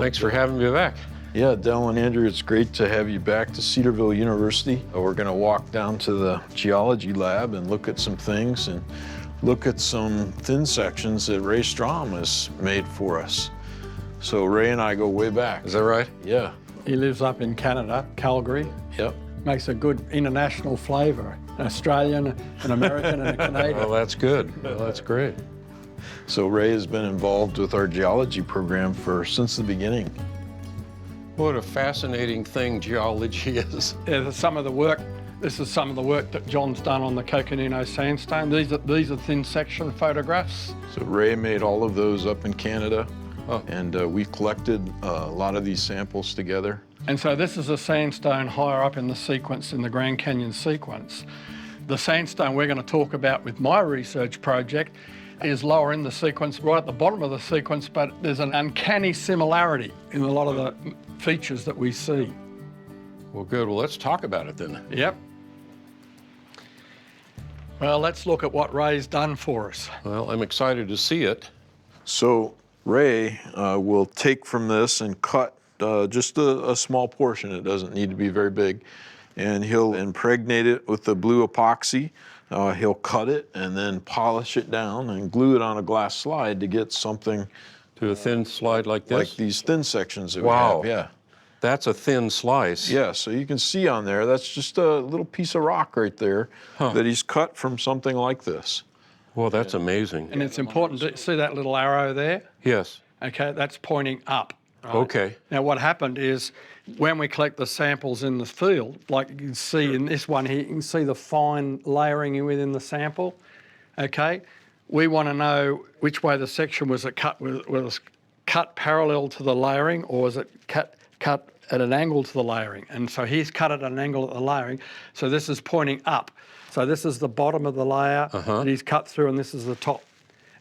Thanks for having me back. Yeah, Del and Andrew, it's great to have you back to Cedarville University. We're going to walk down to the geology lab and look at some things and look at some thin sections that Ray Strom has made for us. So Ray and I go way back. Is that right? Yeah. He lives up in Canada, Calgary. Yep. Makes a good international flavour, an Australian, an American and a Canadian. Well, that's good. Well, that's great. So Ray has been involved with our geology program since the beginning. What a fascinating thing geology is. Yeah, this is some of the work that John's done on the Coconino sandstone. These are thin section photographs. So Ray made all of those up in Canada, Oh. and we collected a lot of these samples together. And so this is a sandstone higher up in the sequence, in the Grand Canyon sequence. The sandstone we're going to talk about with my research project is lower in the sequence, right at the bottom of the sequence, but there's an uncanny similarity in a lot of the features that we see. Well, good. Well, let's talk about it then. Yep. Well, let's look at what Ray's done for us. Well, I'm excited to see it. So Ray will take from this and cut just a small portion. It doesn't need to be very big. And he'll impregnate it with the blue epoxy. He'll cut it and then polish it down and glue it on a glass slide to get something To a thin slide like this? like these thin sections that Wow. we have. Yeah. That's a thin slice. Yeah, so you can see on there, that's just a little piece of rock right there that he's cut from something like this. Well, that's amazing. And it's important to see that little arrow there? Yes. Okay, that's pointing up. Right? Okay. Now what happened is when we collect the samples in the field, like you can see in this one here, you can see the fine layering within the sample, okay? We want to know which way the section was it cut. Was it cut parallel to the layering, or was it cut at an angle to the layering? And so he's cut at an angle at the layering, so this is pointing up. So this is the bottom of the layer that he's cut through, and this is the top.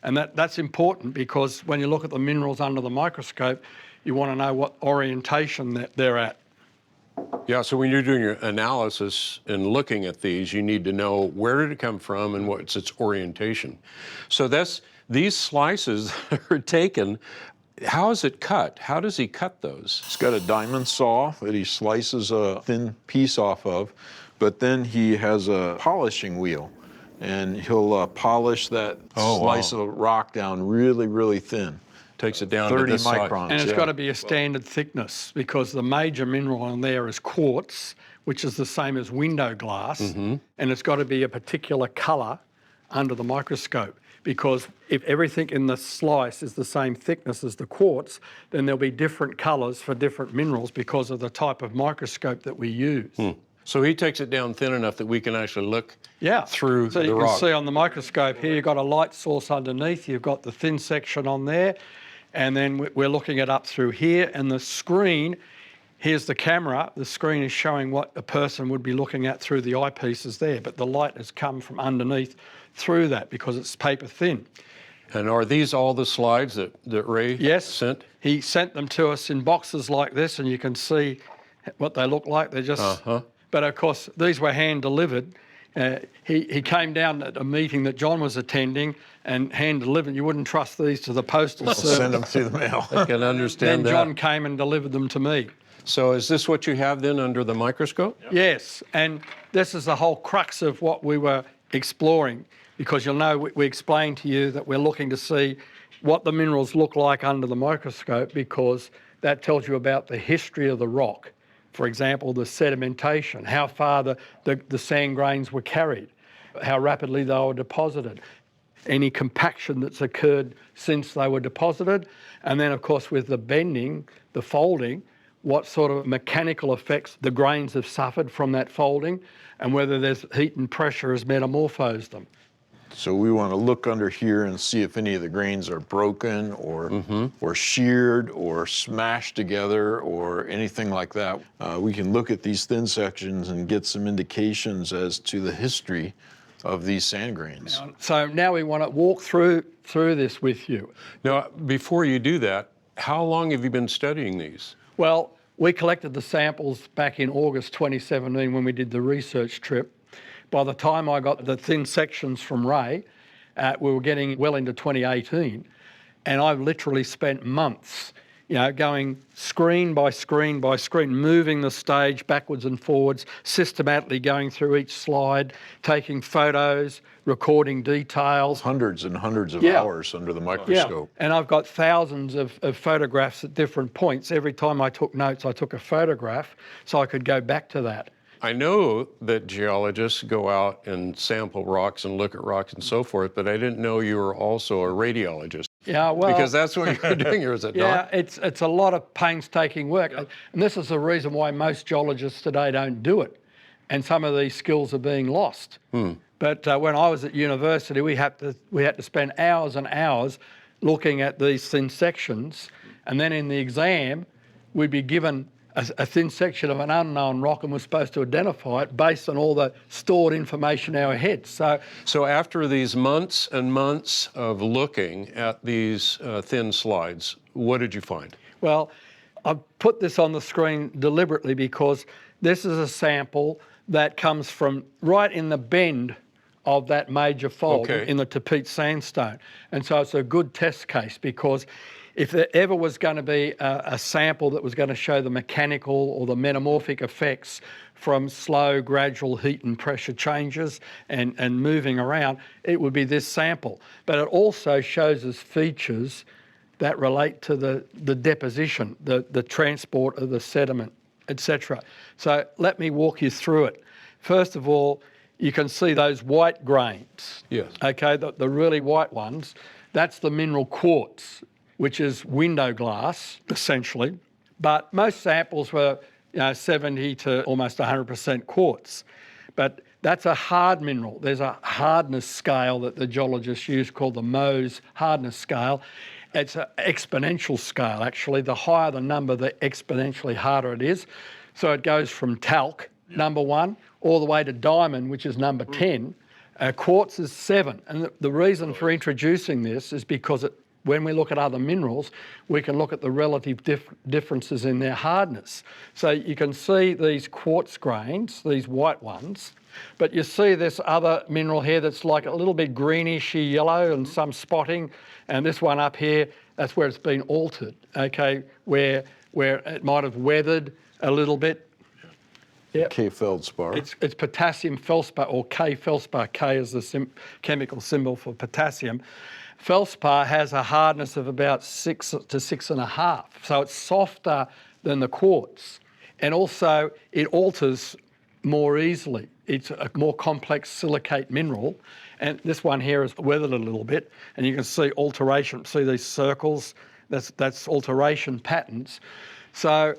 And that's important because when you look at the minerals under the microscope, you want to know what orientation that they're at. Yeah, so when you're doing your analysis and looking at these, you need to know where did it come from and what's its orientation. So these slices that are taken, how is it cut? How does he cut those? He's got a diamond saw that he slices a thin piece off of, but then he has a polishing wheel, and he'll polish that slice of rock down really, really thin. Takes it down 30 to this size. microns. And it's got to be a standard thickness because the major mineral on there is quartz, which is the same as window glass, and it's got to be a particular colour under the microscope, because if everything in the slice is the same thickness as the quartz, then there'll be different colours for different minerals because of the type of microscope that we use. So he takes it down thin enough that we can actually look through so the you rock. can see on the microscope here, you've got a light source underneath, you've got the thin section on there, and then we're looking it up through here, and the screen, here's the camera, the screen is showing what a person would be looking at through the eyepieces there, but the light has come from underneath through that because it's paper thin. And are these all the slides that Ray sent? He sent them to us in boxes like this, and you can see what they look like. They're just, but of course, these were hand delivered. He came down at a meeting that John was attending and hand delivered. You wouldn't trust these to the postal service. Send them through the mail. I can understand Then John came and delivered them to me. So is this what you have then under the microscope? Yes, and this is the whole crux of what we were exploring, because you'll know we explained to you that we're looking to see what the minerals look like under the microscope, because that tells you about the history of the rock. For example, the sedimentation, how far the sand grains were carried, how rapidly they were deposited, any compaction that's occurred since they were deposited, and then of course with the bending, the folding, what sort of mechanical effects the grains have suffered from that folding, and whether there's heat and pressure has metamorphosed them. So we want to look under here and see if any of the grains are broken or sheared or smashed together or anything like that. We can look at these thin sections and get some indications as to the history of these sand grains. So now we want to walk through this with you. Now, before you do that, how long have you been studying these? Well, we collected the samples back in August 2017 when we did the research trip. By the time I got the thin sections from Ray, we were getting well into 2018, and I've literally spent months going screen by screen by screen, moving the stage backwards and forwards, systematically going through each slide, taking photos, recording details. Hundreds and hundreds of Yeah. hours under the microscope. And I've got thousands of photographs at different points. Every time I took notes, I took a photograph so I could go back to that. I know that geologists go out and sample rocks and look at rocks and so forth, but I didn't know you were also a radiologist. Yeah, well, Because that's what you're doing here, is it yeah, not? it's a lot of painstaking work. And this is the reason why most geologists today don't do it. And some of these skills are being lost. But when I was at university, we had to spend hours and hours looking at these thin sections. And then in the exam, we'd be given a thin section of an unknown rock and we're supposed to identify it based on all the stored information in our heads. So after these months and months of looking at these thin slides, what did you find? Well, I've put this on the screen deliberately because this is a sample that comes from right in the bend of that major fault in the Tackett sandstone. And so it's a good test case because if there ever was going to be a sample that was going to show the mechanical or the metamorphic effects from slow, gradual heat and pressure changes and moving around, it would be this sample. But it also shows us features that relate to the deposition, the transport of the sediment, etc. So let me walk you through it. First of all, you can see those white grains. Yes. Okay, the really white ones. That's the mineral quartz, which is window glass, essentially. But most samples were 70 to almost 100% quartz. But that's a hard mineral. There's a hardness scale that the geologists use called the Mohs hardness scale. It's an exponential scale, actually. The higher the number, the exponentially harder it is. So it goes from talc, number 1, all the way to diamond, which is number 10. Quartz is 7. And the reason for introducing this is because when we look at other minerals, we can look at the relative differences in their hardness. So you can see these quartz grains, these white ones, but you see this other mineral here that's like a little bit greenish yellow and some spotting, and this one up here, that's where it's been altered, okay, where it might have weathered a little bit. Yep. K feldspar. It's potassium feldspar, or K feldspar. K is the chemical symbol for potassium. Feldspar has a hardness of about 6 to 6.5, so it's softer than the quartz. And also, it alters more easily. It's a more complex silicate mineral. And this one here is weathered a little bit, and you can see alteration. See these circles? That's alteration patterns. So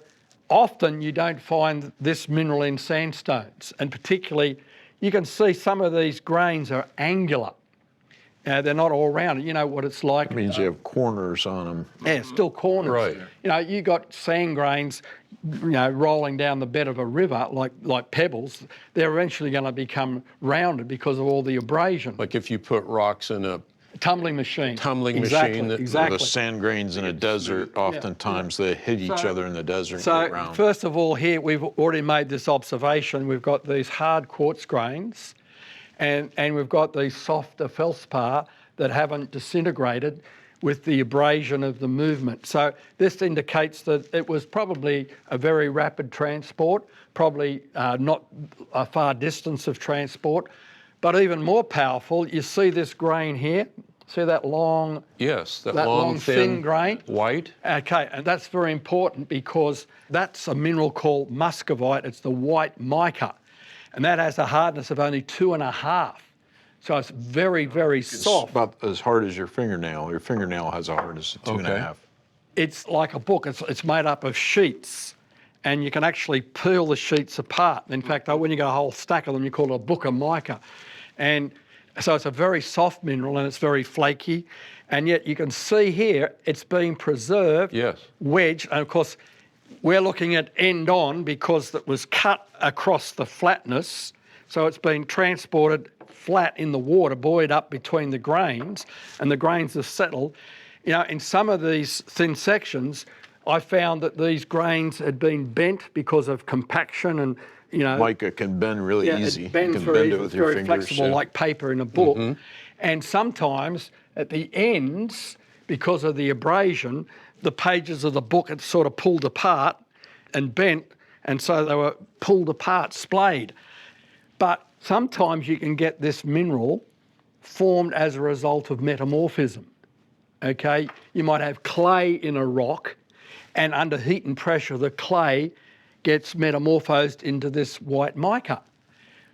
often you don't find this mineral in sandstones, and particularly you can see some of these grains are angular. They're not all rounded. You know what it's like. That means you have corners on them. Yeah, still corners. Right. You got sand grains, rolling down the bed of a river like pebbles. They're eventually going to become rounded because of all the abrasion. Like if you put rocks in a Tumbling machine. machine. Exactly. The sand grains in a desert, oftentimes they hit each other in the desert and get So round. first of all, here we've already made this observation. We've got these hard quartz grains, and we've got these softer feldspar that haven't disintegrated with the abrasion of the movement. So this indicates that it was probably a very rapid transport, probably not a far distance of transport. But even more powerful, you see this grain here. See that long, Yes, that long thin grain? white. Okay, and that's very important because that's a mineral called muscovite. It's the white mica, and that has a hardness of only 2.5. So it's very, very soft. It's about as hard as your fingernail. Your fingernail has a hardness of 2.5. It's like a book. It's made up of sheets, and you can actually peel the sheets apart. In fact, when you get a whole stack of them, you call it a book of mica. And so it's a very soft mineral and it's very flaky. And yet you can see here it's being preserved, wedged. And of course, we're looking at end on because it was cut across the flatness. So it's been transported flat in the water, buoyed up between the grains, and the grains have settled. In some of these thin sections, I found that these grains had been bent because of compaction and, Mica can bend really easy. It bends you can very bend easy. it with It's your very fingers. flexible, like paper in a book. And sometimes at the ends, because of the abrasion, the pages of the book had sort of pulled apart and bent, and so they were pulled apart, splayed. But sometimes you can get this mineral formed as a result of metamorphism. Okay, you might have clay in a rock, and under heat and pressure, the clay gets metamorphosed into this white mica.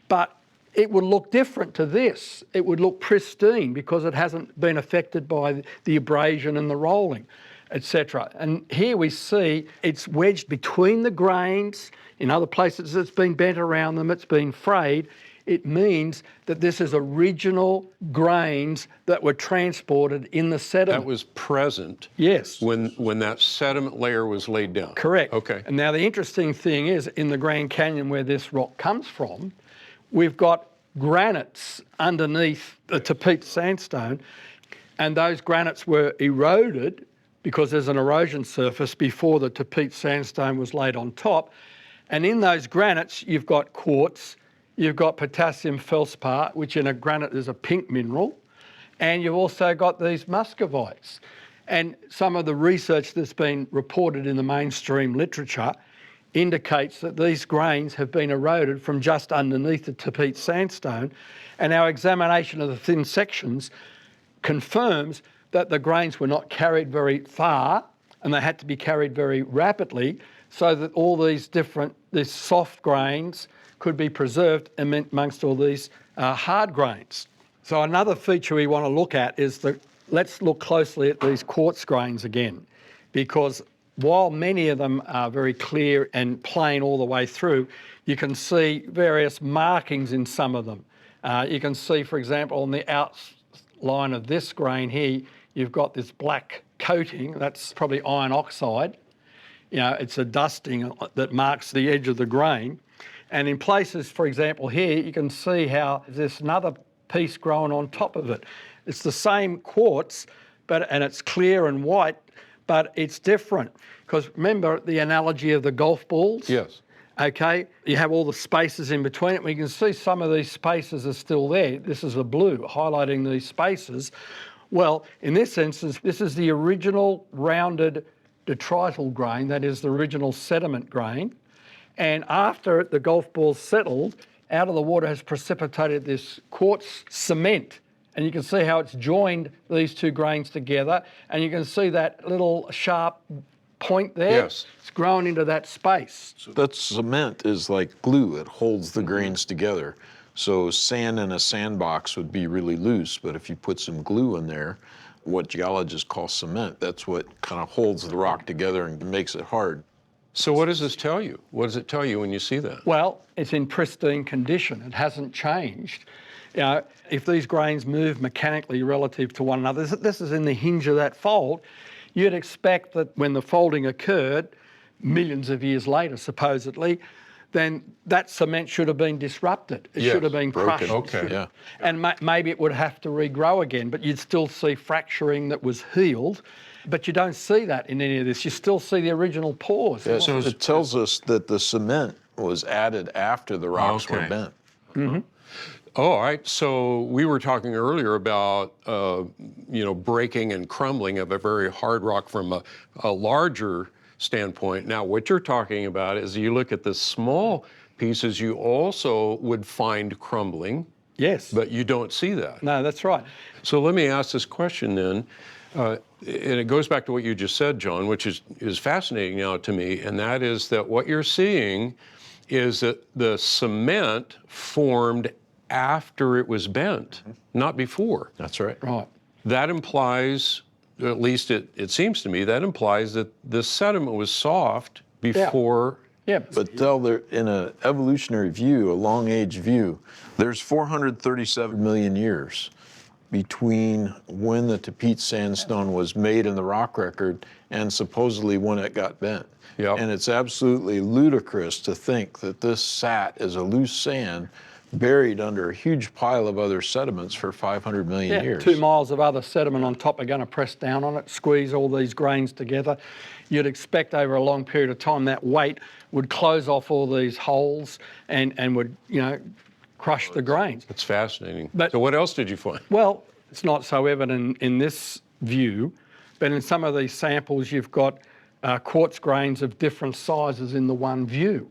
But it would look different to this. It would look pristine because it hasn't been affected by the abrasion and the rolling, etc. And here we see it's wedged between the grains. In other places, it's been bent around them, it's been frayed. It means that this is original grains that were transported in the sediment. That was present. Yes. When that sediment layer was laid down. Correct. Okay. And now the interesting thing is, in the Grand Canyon where this rock comes from, we've got granites underneath the Tackett sandstone, and those granites were eroded because there's an erosion surface before the Tackett sandstone was laid on top. And in those granites, you've got quartz, you've got potassium feldspar, which in a granite is a pink mineral, and you've also got these muscovites. And some of the research that's been reported in the mainstream literature indicates that these grains have been eroded from just underneath the Tackett sandstone, and our examination of the thin sections confirms that the grains were not carried very far and they had to be carried very rapidly so that all these soft grains could be preserved amongst all these hard grains. So another feature we want to look at is let's look closely at these quartz grains again, because while many of them are very clear and plain all the way through, you can see various markings in some of them. You can see, for example, on the outline of this grain here, you've got this black coating. That's probably iron oxide. You know, it's a dusting that marks the edge of the grain. And in places, for example, here, you can see how there's another piece growing on top of it. It's the same quartz, and it's clear and white, but it's different. Because remember the analogy of the golf balls? Yes. Okay, you have all the spaces in between it. We can see some of these spaces are still there. This is the blue, highlighting these spaces. Well, in this instance, this is the original rounded detrital grain, that is the original sediment grain. And after the golf balls settled, out of the water has precipitated this quartz cement. And you can see how it's joined these two grains together. And you can see that little sharp point there. Yes. It's grown into that space. That cement is like glue. It holds the grains together. So sand in a sandbox would be really loose, but if you put some glue in there, what geologists call cement, that's what kind of holds the rock together and makes it hard. So what does this tell you? What does it tell you when you see that? Well, it's in pristine condition. It hasn't changed. You know, if these grains move mechanically relative to one another, this is in the hinge of that fold, you'd expect that when the folding occurred, millions of years later, supposedly, then that cement should have been disrupted. It should have been crushed. Okay. Yeah. And maybe it would have to regrow again, but you'd still see fracturing that was healed. But you don't see that in any of this. You still see the original pores. Yeah, so it tells us that the cement was added after the rocks were bent. Mm-hmm. Oh, all right. So we were talking earlier about, breaking and crumbling of a very hard rock from a larger standpoint. Now, what you're talking about is you look at the small pieces, you also would find crumbling. Yes. But you don't see that. No, that's right. So let me ask this question then, and it goes back to what you just said, John, which is fascinating now to me, and that is that what you're seeing is that the cement formed after it was bent, not before. That's right. Right. That implies, at least it seems to me, that implies that the sediment was soft before. Yeah. But in an evolutionary view, a long age view, there's 437 million years between when the Tackett sandstone was made in the rock record and supposedly when it got bent. Yep. And it's absolutely ludicrous to think that this sat as a loose sand buried under a huge pile of other sediments for 500 million years. 2 miles of other sediment on top are going to press down on it, squeeze all these grains together. You'd expect over a long period of time that weight would close off all these holes and would, crush the grains. It's fascinating. But- So what else did you find? Well, it's not so evident in this view, But in some of these samples, you've got quartz grains of different sizes in the one view.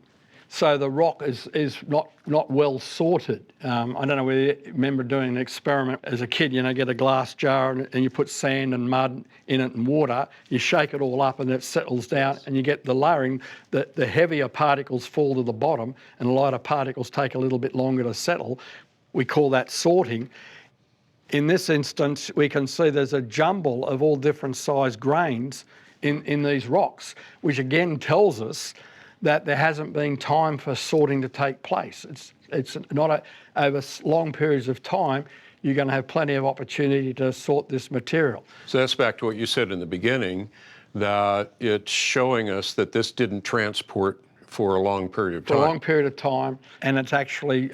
So the rock is not well sorted. I don't know whether you remember doing an experiment as a kid, get a glass jar and you put sand and mud in it and water, you shake it all up and it settles down and you get the layering. The heavier particles fall to the bottom and lighter particles take a little bit longer to settle. We call that sorting. In this instance, we can see there's a jumble of all different size grains in these rocks, which again tells us that there hasn't been time for sorting to take place. It's not over long periods of time, you're going to have plenty of opportunity to sort this material. So that's back to what you said in the beginning, that it's showing us that this didn't transport for a long period of time. For a long period of time, and it's actually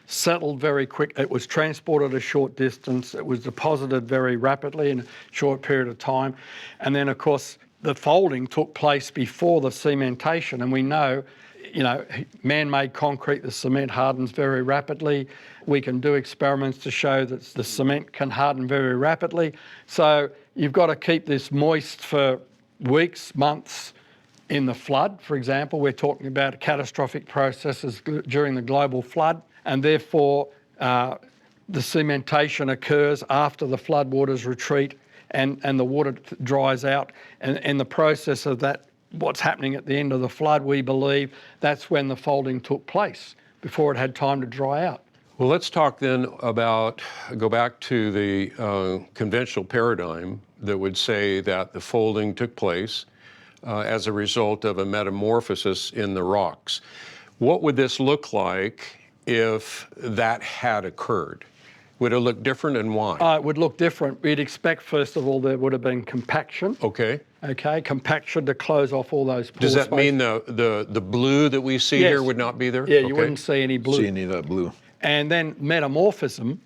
settled very quick. It was transported a short distance, it was deposited very rapidly in a short period of time, and then of course the folding took place before the cementation, and we know, man-made concrete, the cement hardens very rapidly. We can do experiments to show that the cement can harden very rapidly. So you've got to keep this moist for weeks, months. In the flood, for example, we're talking about catastrophic processes during the global flood, and therefore the cementation occurs after the floodwaters retreat and the water dries out. And in the process of that, what's happening at the end of the flood, we believe that's when the folding took place, before it had time to dry out. Well, let's talk then go back to the conventional paradigm that would say that the folding took place as a result of a metamorphosis in the rocks. What would this look like if that had occurred? Would it look different, and why? It would look different. We'd expect, first of all, there would have been compaction. Okay. Compaction to close off all those pore Does that spaces. mean the blue that we see here would not be there? Yeah, you wouldn't see any blue. See any of that blue. And then metamorphism,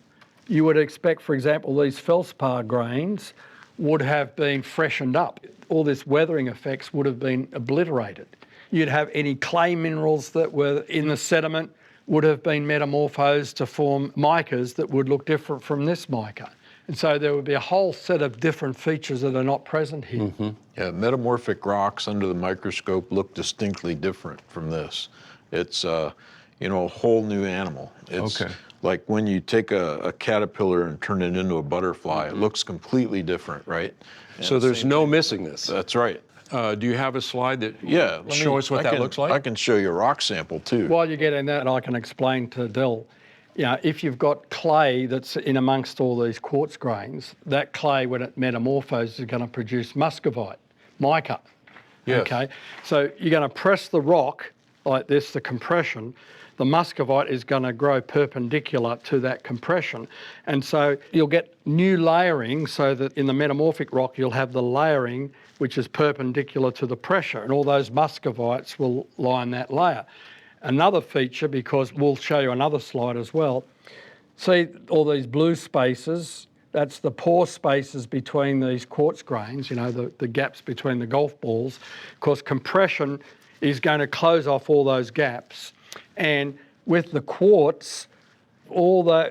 you would expect, for example, these feldspar grains would have been freshened up. All this weathering effects would have been obliterated. You'd have any clay minerals that were in the sediment would have been metamorphosed to form micas that would look different from this mica. And so there would be a whole set of different features that are not present here. Mm-hmm. Yeah, metamorphic rocks under the microscope look distinctly different from this. It's a whole new animal. It's like when you take a caterpillar and turn it into a butterfly, it looks completely different, right? So there's no missing this. That's right. Do you have a slide that shows show us what that looks like? I can show you a rock sample too. While you're getting that, I can explain to Dill, if you've got clay that's in amongst all these quartz grains, that clay, when it metamorphoses, is going to produce muscovite, mica. Yes. Okay, so you're going to press the rock like this, the compression. The muscovite is going to grow perpendicular to that compression. And so you'll get new layering, so that in the metamorphic rock, you'll have the layering which is perpendicular to the pressure, and all those muscovites will line that layer. Another feature, because we'll show you another slide as well, see all these blue spaces, that's the pore spaces between these quartz grains, the gaps between the golf balls. Of course, compression is going to close off all those gaps. And with the quartz,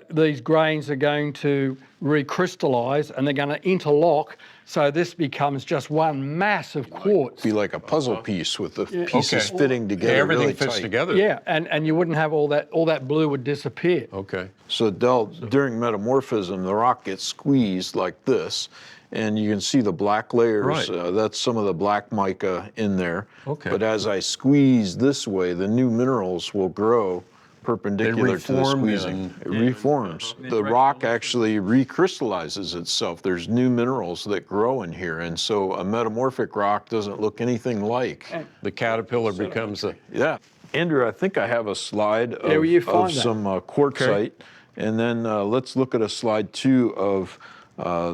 these grains are going to recrystallize and they're going to interlock, so this becomes just one mass of quartz. Be like a puzzle piece with the pieces fitting together. Everything really fits tight. together. Yeah, and you wouldn't have all that blue would disappear. Okay. So during metamorphism, the rock gets squeezed like this, and you can see the black layers. Right. That's some of the black mica in there. Okay. But as I squeeze this way, the new minerals will grow perpendicular to the reform squeezing. then. It reforms. The rock actually recrystallizes itself. There's new minerals that grow in here, and so a metamorphic rock doesn't look anything like. The caterpillar becomes a... Yeah. Andrew, I think I have a slide Yeah, will you of find that? some quartzite, and then let's look at a slide too of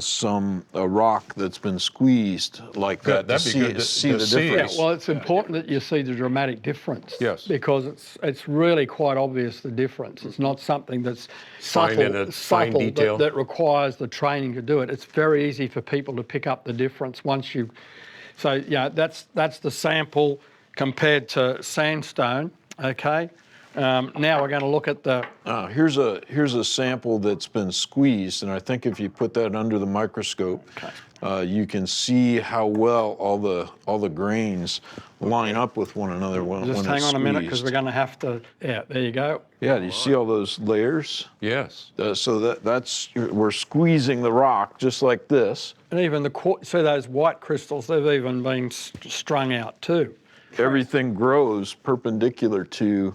some rock that's been squeezed like that to that'd be good to see the see. difference. Yeah, well, it's important that you see the dramatic difference. Yes. Because it's really quite obvious, the difference. It's not something that's Fine in a fine detail. that requires the training to do it. It's very easy for people to pick up the difference once you... So, that's the sample compared to sandstone, okay? Now we're going to look at the, Here's a sample that's been squeezed, and I think if you put that under the microscope, you can see how well all the grains line up with one another when just it's hang on a minute because squeezed. we're going to have to, yeah, there you go. Yeah, do you see all those layers? Yes. So we're squeezing the rock just like this. And even see those white crystals, they've even been strung out too. Everything grows perpendicular to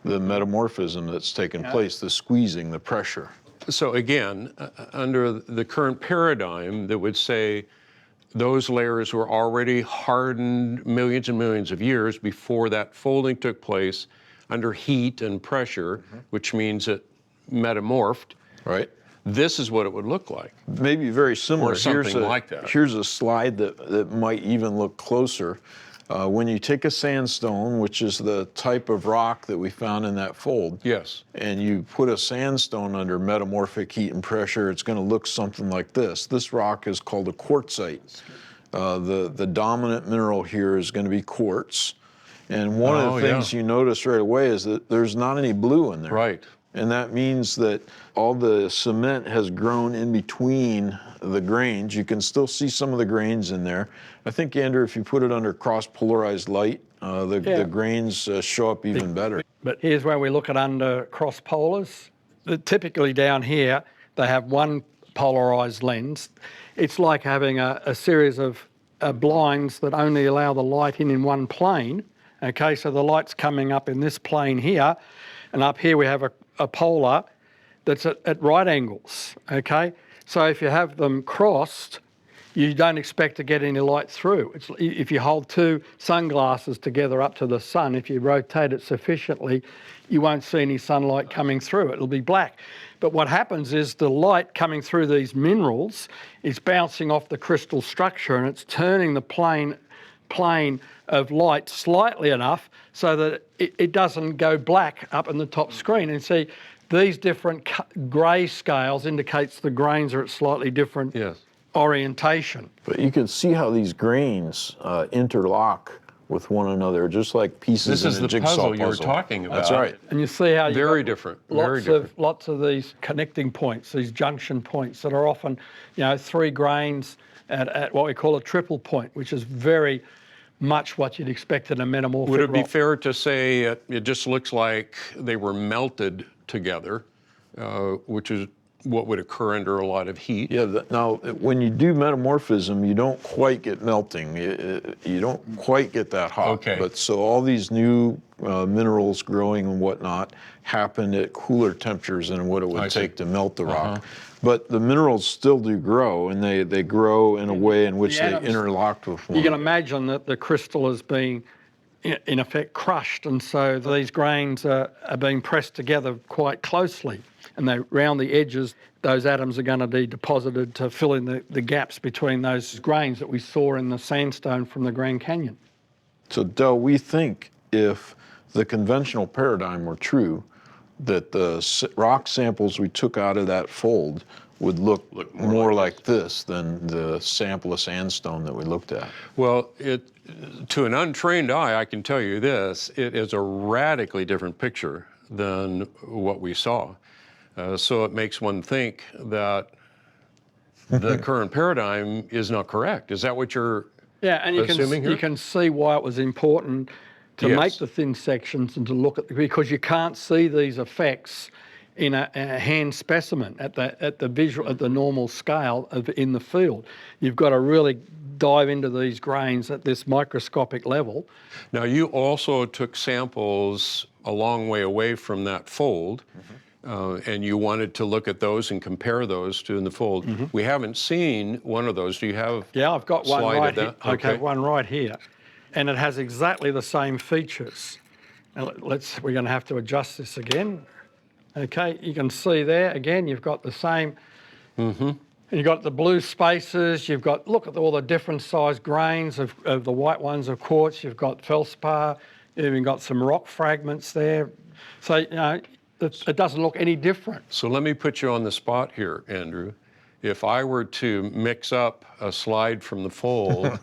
the metamorphism that's taken place, the squeezing, the pressure. So again, under the current paradigm that would say those layers were already hardened millions and millions of years before that folding took place under heat and pressure, which means it metamorphed. Right. This is what it would look like. Maybe very similar. Or something like that. Here's a slide that might even look closer. When you take a sandstone, which is the type of rock that we found in that fold, Yes. and you put a sandstone under metamorphic heat and pressure, it's going to look something like this. This rock is called a quartzite. The dominant mineral here is going to be quartz. And one of the things you notice right away is that there's not any blue in there. Right. And that means that all the cement has grown in between the grains. You can still see some of the grains in there. I think, Andrew, if you put it under cross-polarized light, the grains show up even better. But here's where we look at under cross polars. Typically down here, they have one polarized lens. It's like having a series of blinds that only allow the light in one plane. Okay, so the light's coming up in this plane here, and up here we have a polar that's at right angles, okay? So if you have them crossed, you don't expect to get any light through. If you hold two sunglasses together up to the sun, if you rotate it sufficiently, you won't see any sunlight coming through. It'll be black. But what happens is the light coming through these minerals is bouncing off the crystal structure, and it's turning the plane of light slightly enough so that it doesn't go black up in the top screen. And see, these different grey scales indicates the grains are at slightly different orientation. But you can see how these grains interlock with one another, just like pieces in a jigsaw puzzle. This is the puzzle you were talking about. That's right. And you see how Very different. Very different. Lots of these connecting points, these junction points that are often, three grains at what we call a triple point, which is very much what you'd expect in a metamorphic Would it be rock. fair to say it just looks like they were melted together, which is what would occur under a lot of heat? Yeah, now when you do metamorphism, you don't quite get melting. You don't quite get that hot. Okay. But so all these new minerals growing and whatnot happen at cooler temperatures than what it would take to melt the rock. But the minerals still do grow, and they grow in a way in which they interlocked with one. You can imagine that the crystal is being, in effect, crushed, and so these grains are being pressed together quite closely. And round the edges, those atoms are going to be deposited to fill in the gaps between those grains that we saw in the sandstone from the Grand Canyon. So, Del, we think if the conventional paradigm were true, that the rock samples we took out of that fold would look more like this than the sample of sandstone that we looked at. Well, to an untrained eye, I can tell you this, it is a radically different picture than what we saw. So it makes one think that the current paradigm is not correct. Is that what you're and assuming here? you can see why it was important to make the thin sections and to look at because you can't see these effects in a hand specimen at the normal scale in the field. You've got to really dive into these grains at this microscopic level. Now, you also took samples a long way away from that fold, and you wanted to look at those and compare those to in the fold. We haven't seen one of those. Do you have? Yeah, I've got one right here. Okay, one right here, and it has exactly the same features. Now we're going to have to adjust this again. Okay, you can see there again. You've got the same. You've got the blue spaces. You've got look at all the different size grains of the white ones of quartz. You've got feldspar. You've even got some rock fragments there. So it doesn't look any different. So let me put you on the spot here, Andrew. If I were to mix up a slide from the fold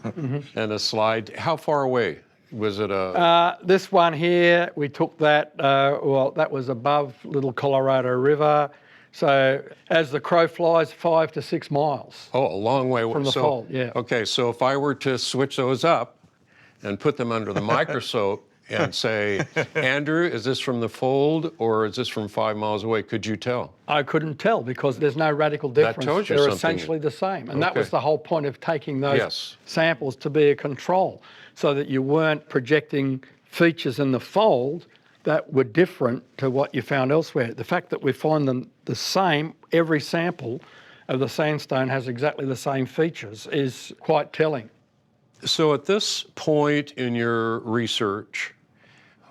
and a slide, how far away Was it a... This one here, we took that, well, that was above Little Colorado River. So as the crow flies, 5 to 6 miles. Oh, a long way from the fold, yeah. Okay, so if I were to switch those up and put them under the microscope and say, Andrew, is this from the fold or is this from 5 miles away? Could you tell? I couldn't tell because there's no radical difference. tells you They're something. essentially the same. And that Okay. was the whole point of taking those Yes. samples to be a control, so that you weren't projecting features in the fold that were different to what you found elsewhere. The fact that we find them the same, every sample of the sandstone has exactly the same features, is quite telling. So at this point in your research,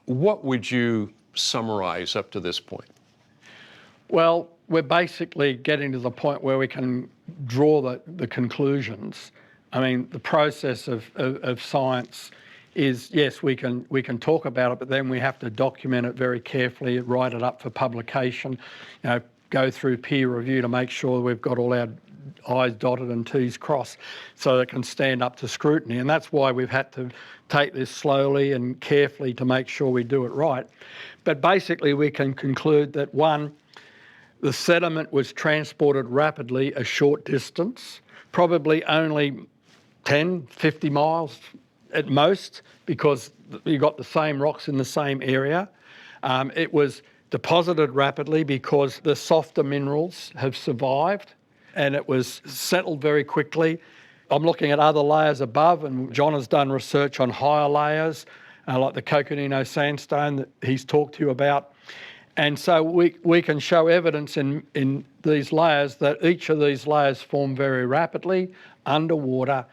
what would you summarize up to this point? Well, we're basically getting to the point where we can draw the conclusions. I mean, the process of science is, yes, we can talk about it, but then we have to document it very carefully, write it up for publication, go through peer review to make sure we've got all our I's dotted and T's crossed so that it can stand up to scrutiny. And that's why we've had to take this slowly and carefully to make sure we do it right. But basically we can conclude that, one, the sediment was transported rapidly a short distance, probably only 10, 50 miles at most, because you got the same rocks in the same area. It was deposited rapidly because the softer minerals have survived, and it was settled very quickly. I'm looking at other layers above, and John has done research on higher layers, like the Coconino sandstone that he's talked to you about. And so we can show evidence in these layers that each of these layers form very rapidly underwater,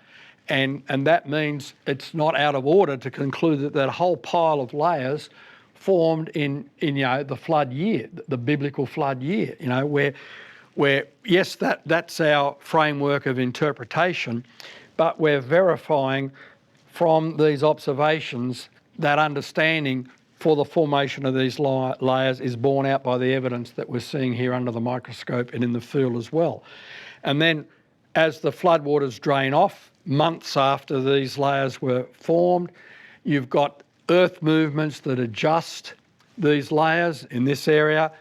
and that means it's not out of order to conclude that that whole pile of layers formed in the flood year, the biblical flood year, where yes, that's our framework of interpretation, but we're verifying from these observations that understanding for the formation of these layers is borne out by the evidence that we're seeing here under the microscope and in the field as well. And then as the floodwaters drain off, months after these layers were formed, you've got earth movements that adjust these layers in this area.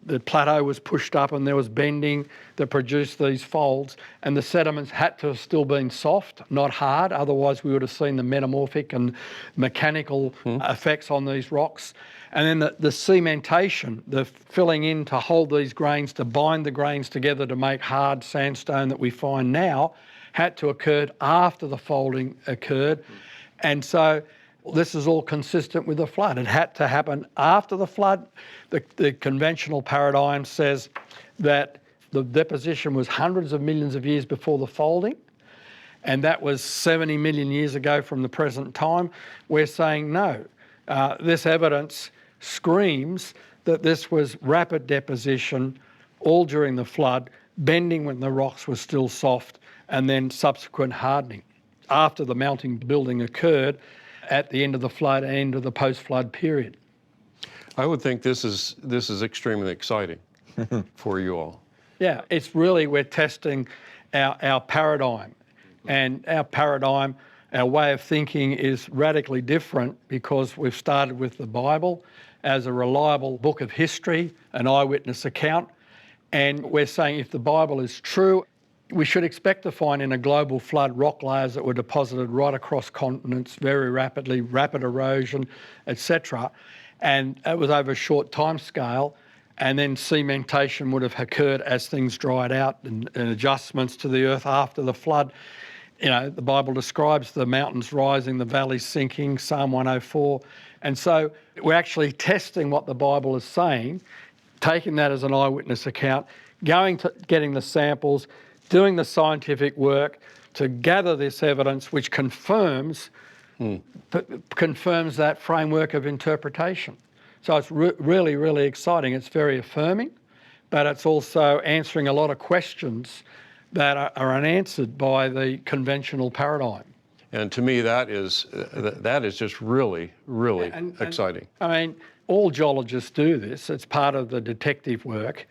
The plateau was pushed up and there was bending that produced these folds, and the sediments had to have still been soft, not hard, otherwise we would have seen the metamorphic and mechanical effects on these rocks. And then the cementation, the filling in to hold these grains, to bind the grains together to make hard sandstone that we find now, had to occur after the folding occurred. And so this is all consistent with the flood. It had to happen after the flood. The conventional paradigm says that the deposition was hundreds of millions of years before the folding, and that was 70 million years ago from the present time. We're saying no. This evidence screams that this was rapid deposition all during the flood, bending when the rocks were still soft, and then subsequent hardening after the mounting building occurred at the end of the flood and end of the post-flood period. I would think this is extremely exciting for you all. Yeah, it's really, we're testing our paradigm, and our paradigm, our way of thinking is radically different because we've started with the Bible as a reliable book of history, an eyewitness account, and we're saying if the Bible is true, we should expect to find in a global flood rock layers that were deposited right across continents very rapidly, rapid erosion, etc. And it was over a short time scale, and then cementation would have occurred as things dried out and adjustments to the earth after the flood. The Bible describes the mountains rising, the valleys sinking, Psalm 104. And so we're actually testing what the Bible is saying, taking that as an eyewitness account, getting the samples, doing the scientific work to gather this evidence which confirms that framework of interpretation. So it's really, really exciting. It's very affirming, but it's also answering a lot of questions that are unanswered by the conventional paradigm. And to me, that is just really, really exciting. I mean, all geologists do this. It's part of the detective work.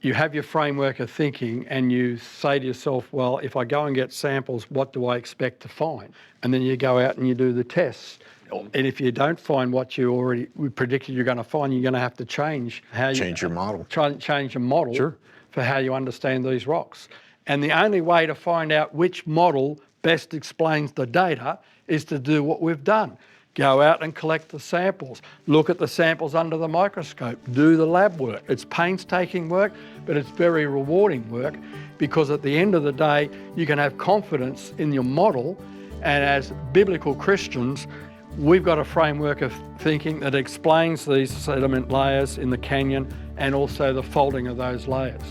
You have your framework of thinking and you say to yourself, well, if I go and get samples, what do I expect to find? And then you go out and you do the tests. And if you don't find what we predicted you're going to find, you're going to have to change how Change your model. Change your model Sure. for how you understand these rocks. And the only way to find out which model best explains the data is to do what we've done. Go out and collect the samples, look at the samples under the microscope, do the lab work. It's painstaking work, but it's very rewarding work, because at the end of the day, you can have confidence in your model. And as biblical Christians, we've got a framework of thinking that explains these sediment layers in the canyon and also the folding of those layers.